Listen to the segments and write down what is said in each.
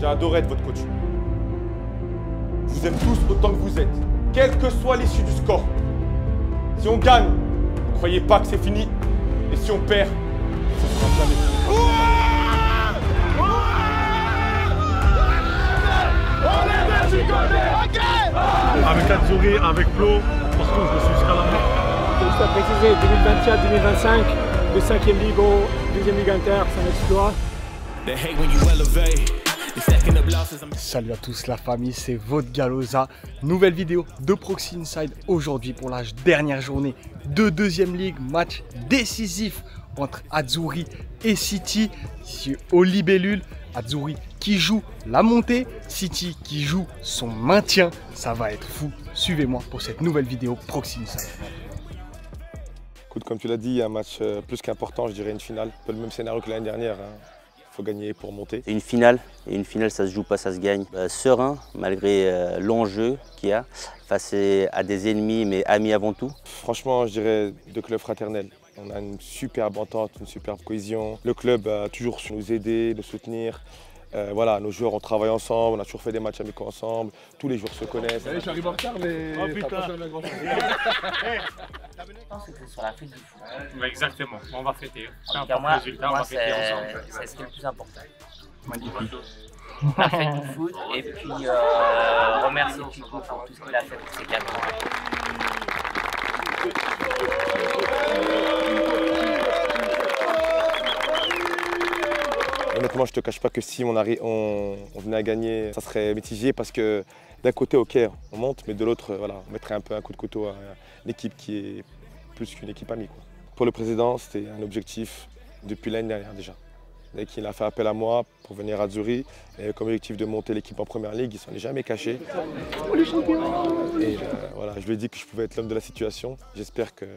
adoré être votre coach. Je vous aime tous autant que vous êtes, quelle que soit l'issue du score. Si on gagne, ne croyez pas que c'est fini. Et si on perd, ce sera jamais fini. Avec Azzurri, avec Flo, parce que je me suis jusqu'à la mort. Juste à préciser, 2024-2025, de 5e Ligue au 2e Ligue Inter, c'est un exploit. Salut à tous la famille, c'est votre Galoza. Nouvelle vidéo de Proxy Inside aujourd'hui pour la dernière journée de 2e Ligue. Match décisif entre Azzurri et City. Ici au Libellule, Azzurri qui joue la montée, City qui joue son maintien. Ça va être fou. Suivez-moi pour cette nouvelle vidéo Proxy Inside. Écoute, comme tu l'as dit, un match plus qu'important, je dirais une finale. Un peu le même scénario que l'année dernière. Il faut gagner pour monter. C'est une finale, et une finale ça se joue pas, ça se gagne. Serein, malgré l'enjeu qu'il y a, face à des ennemis, mais amis avant tout. Franchement, je dirais deux clubs fraternels. On a une superbe entente, une superbe cohésion. Le club a toujours su nous aider, nous soutenir. Voilà, nos joueurs, on travaille ensemble, on a toujours fait des matchs amicaux ensemble. Tous les joueurs se connaissent. Je suis arrivé en retard, mais oh, putain. C'était sur la fête du foot. Exactement, on va fêter. En tout cas, moi, c'est ce qui est le plus important. Magnifique. La fête du foot et puis remercier Chico pour tout ce qu'il a fait pour ces 4 ans. Honnêtement, je ne te cache pas que si on venait à gagner, ça serait mitigé parce que d'un côté, ok, on monte, mais de l'autre, voilà, on mettrait un peu un coup de couteau à une équipe qui est plus qu'une équipe amie, quoi. Pour le président, c'était un objectif depuis l'année dernière déjà. Dès qu'il a fait appel à moi pour venir à Azzurri, et comme objectif de monter l'équipe en première ligue, il ne s'en est jamais caché. Et voilà, je lui ai dit que je pouvais être l'homme de la situation. J'espère que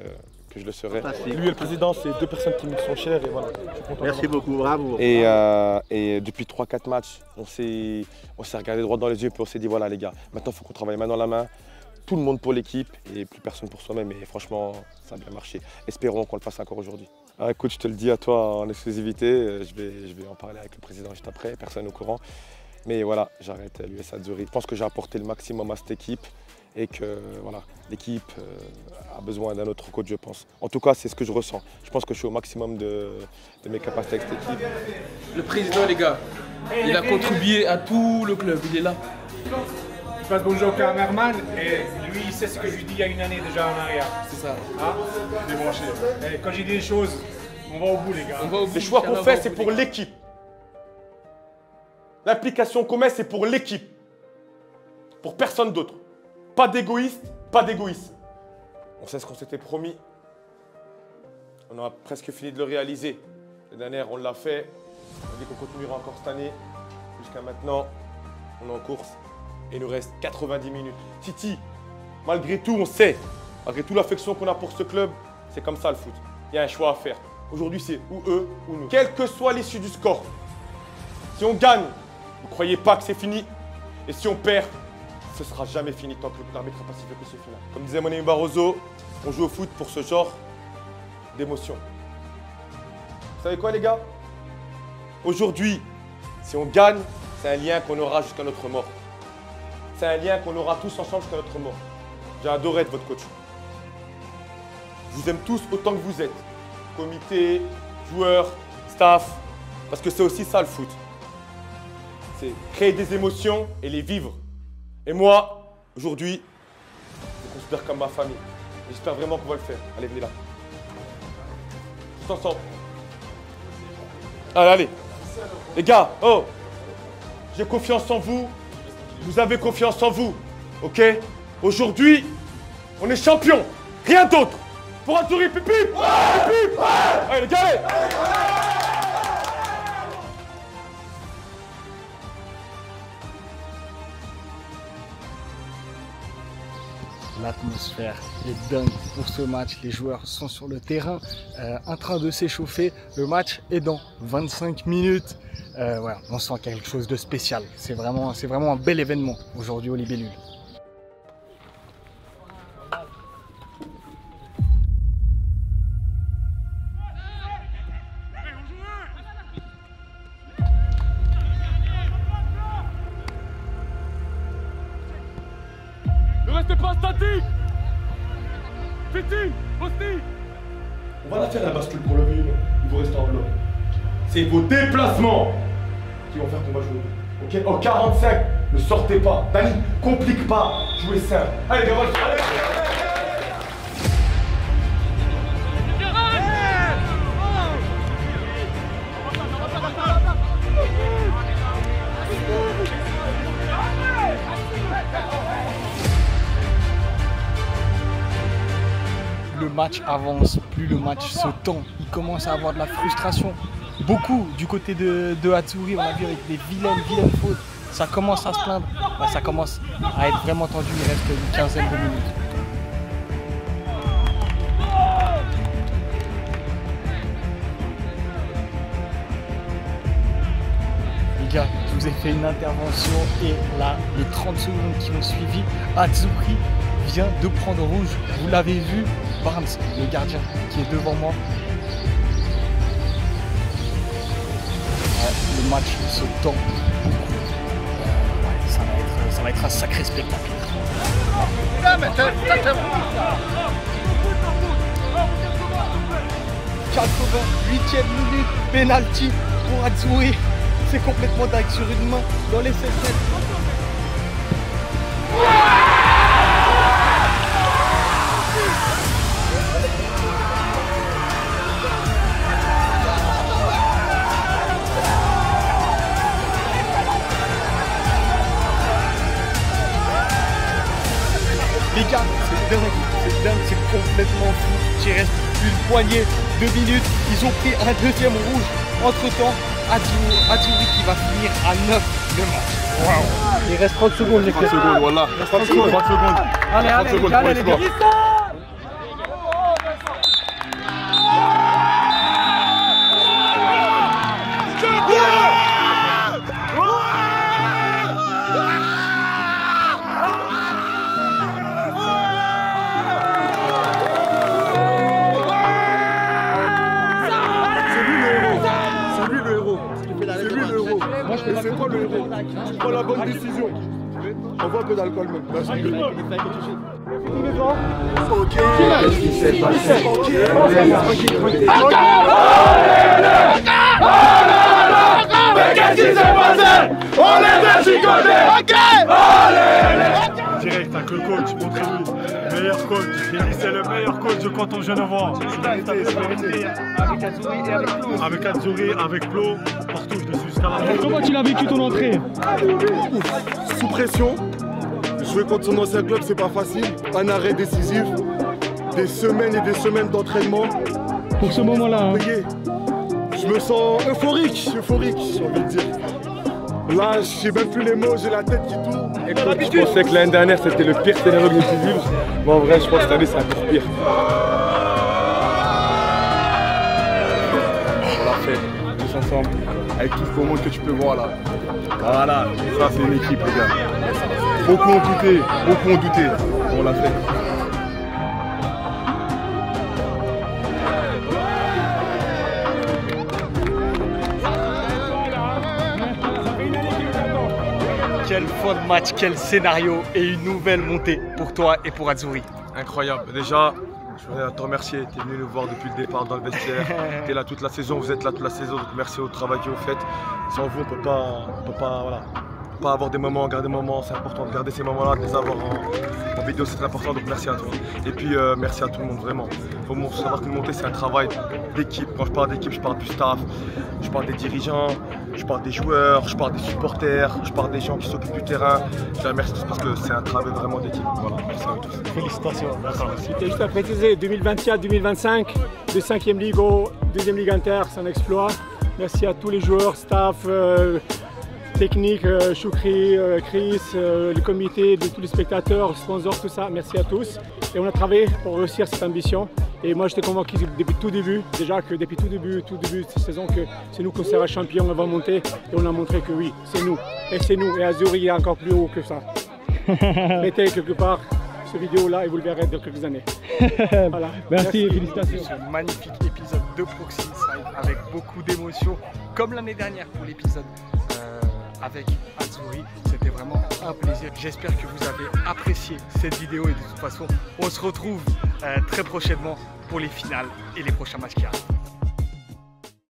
je le serai. Lui et le président, c'est deux personnes qui me sont chères et voilà, je suis content. Merci beaucoup, bravo. Et depuis 3-4 matchs, on s'est regardé droit dans les yeux et on s'est dit voilà les gars, maintenant il faut qu'on travaille main dans la main. Tout le monde pour l'équipe et plus personne pour soi-même. Et franchement, ça a bien marché. Espérons qu'on le fasse encore aujourd'hui. Ah, écoute, je te le dis à toi en exclusivité. Je vais en parler avec le président juste après. Personne au courant. Mais voilà, j'arrête l'US Azzurri. Je pense que j'ai apporté le maximum à cette équipe et que voilà, l'équipe a besoin d'un autre coach, je pense. En tout cas, c'est ce que je ressens. Je pense que je suis au maximum de mes capacités avec cette équipe. Le président, les gars, il a contribué à tout le club. Il est là. Je passe bonjour au cameraman et lui il sait ce que je lui dis il y a une année déjà en arrière. C'est ça. Ah, débranché. Et quand j'ai dit des choses, on va au bout les gars. Les choix qu'on fait, c'est pour l'équipe. L'implication qu'on met, c'est pour l'équipe. Pour personne d'autre. Pas d'égoïste, pas d'égoïsme. On sait ce qu'on s'était promis. On a presque fini de le réaliser. L'année dernière, on l'a fait. On dit qu'on continuera encore cette année. Jusqu'à maintenant, on est en course. Et il nous reste 90 minutes. City, malgré tout, on sait, malgré toute l'affection qu'on a pour ce club, c'est comme ça le foot. Il y a un choix à faire. Aujourd'hui, c'est ou eux ou nous. Quelle que soit l'issue du score, si on gagne, ne croyez pas que c'est fini. Et si on perd, ce ne sera jamais fini tant que l'arbitre n'a pas sifflé que c'est final. Comme disait mon ami Barroso, on joue au foot pour ce genre d'émotion. Vous savez quoi les gars? Aujourd'hui, si on gagne, c'est un lien qu'on aura jusqu'à notre mort. C'est un lien qu'on aura tous ensemble jusqu'à notre mort. J'ai adoré être votre coach. Je vous aime tous autant que vous êtes. Comité, joueurs, staff. Parce que c'est aussi ça le foot. C'est créer des émotions et les vivre. Et moi, aujourd'hui, je me considère comme ma famille. J'espère vraiment qu'on va le faire. Allez, venez là. Tous ensemble. Allez, allez. Les gars, oh, j'ai confiance en vous. Vous avez confiance en vous, ok? Aujourd'hui, on est champion, rien d'autre. Pour Azzurri, pipi, pipi. Allez les gars, allez. L'atmosphère est dingue pour ce match. Les joueurs sont sur le terrain en train de s'échauffer. Le match est dans 25 minutes. Voilà, on sent quelque chose de spécial. C'est vraiment un bel événement aujourd'hui au Libellule. restez pas statique. Petit, Posti. On va la faire la bascule pour le vélo. Il vous reste en bloc. C'est vos déplacements qui vont faire qu'on va jouer. Ok, en 45, ne sortez pas. Dani, complique pas. Jouez simple. Allez, Gaval, allez. Le match avance, plus le match se tend, il commence à avoir de la frustration. Beaucoup du côté de Azzurri, on a vu avec des vilaines fautes. Ça commence à se plaindre, ça commence à être vraiment tendu, il reste une quinzaine de minutes. Les gars, je vous ai fait une intervention et là, les 30 secondes qui ont suivi, Azzurri vient de prendre rouge. Vous l'avez vu, Barnes, le gardien qui est devant moi. Le match se tend beaucoup. Ça va être un sacré spectacle. 88e minute, penalty pour Azzurri. C'est complètement dingue sur une main dans les 16 mètres. Les gars, c'est dingue, c'est complètement fou. Il reste une poignée de minutes. Ils ont pris un deuxième rouge. Entre temps, Azzurri qui va finir à 9 le match. Wow. Il reste 30 secondes les gars. 30 secondes, voilà. 30 secondes. Allez, les gars. C'est quoi le héros? Tu prends la bonne décision. On voit un peu d'alcool même. Ok. Qu'est-ce qui s'est passé? Mais qu'est-ce qui s'est passé? On les a chicotés. Ok. Direct avec le coach, montrez-lui. Meilleur coach. Il dit c'est le meilleur coach de Canton Genevois. Avec Azzurri, avec Plo, partout je suis jusqu'à la fin. Comment tu l'as vécu ton entrée? Sous pression. Jouer contre son ancien club, c'est pas facile. Un arrêt décisif. Des semaines et des semaines d'entraînement. Pour ce moment-là. Je me sens euphorique, j'ai envie de dire. Là, je sais même plus les mots, j'ai la tête qui tourne. Je pensais que l'année dernière c'était le pire scénario que j'ai pu vivre. Mais en vrai, je pense que cette année c'est encore pire. On l'a fait, tous ensemble, avec tout ce beau monde que tu peux voir là. Voilà, ça c'est une équipe les gars. Beaucoup ont douté, on l'a fait. Quelle fin de match, quel scénario et une nouvelle montée pour toi et pour Azzurri. Incroyable. Déjà, je voudrais te remercier. Tu es venu nous voir depuis le départ dans le vestiaire. Tu es là toute la saison, vous êtes là toute la saison. Donc merci au travail que vous faites. Sans vous, on peut pas avoir des moments, garder des moments. C'est important de garder ces moments-là, de les avoir en vidéo, c'est très important. Donc merci à toi. Et puis merci à tout le monde, vraiment. Il faut savoir qu'une montée, c'est un travail d'équipe. Quand je parle d'équipe, je parle du staff, je parle des dirigeants, je parle des joueurs, je parle des supporters, je parle des gens qui s'occupent du terrain. Je les remercie tous parce que c'est un travail vraiment d'équipe. Voilà, merci à tous. Félicitations. C'était juste à préciser, 2024-2025, de 5e Ligue au 2e Ligue Inter, c'est un exploit. Merci à tous les joueurs, staff, technique, Choukri, Chris, le comité, de tous les spectateurs, sponsors, tout ça. Merci à tous. Et on a travaillé pour réussir cette ambition. Et moi, j'étais convaincu depuis tout début, depuis tout début de cette saison, que c'est nous qu'on sera champion, on va monter. Et on a montré que oui, c'est nous. Et c'est nous. Et Azzurri est encore plus haut que ça. Mettez quelque part cette vidéo-là et vous le verrez dans quelques années. Voilà. Merci, félicitations. Ce magnifique épisode de Proxy Inside avec beaucoup d'émotions, comme l'année dernière pour l'épisode avec Azzurri. C'était vraiment un plaisir. J'espère que vous avez apprécié cette vidéo et de toute façon, on se retrouve très prochainement pour les finales et les prochains matchs qui arrivent.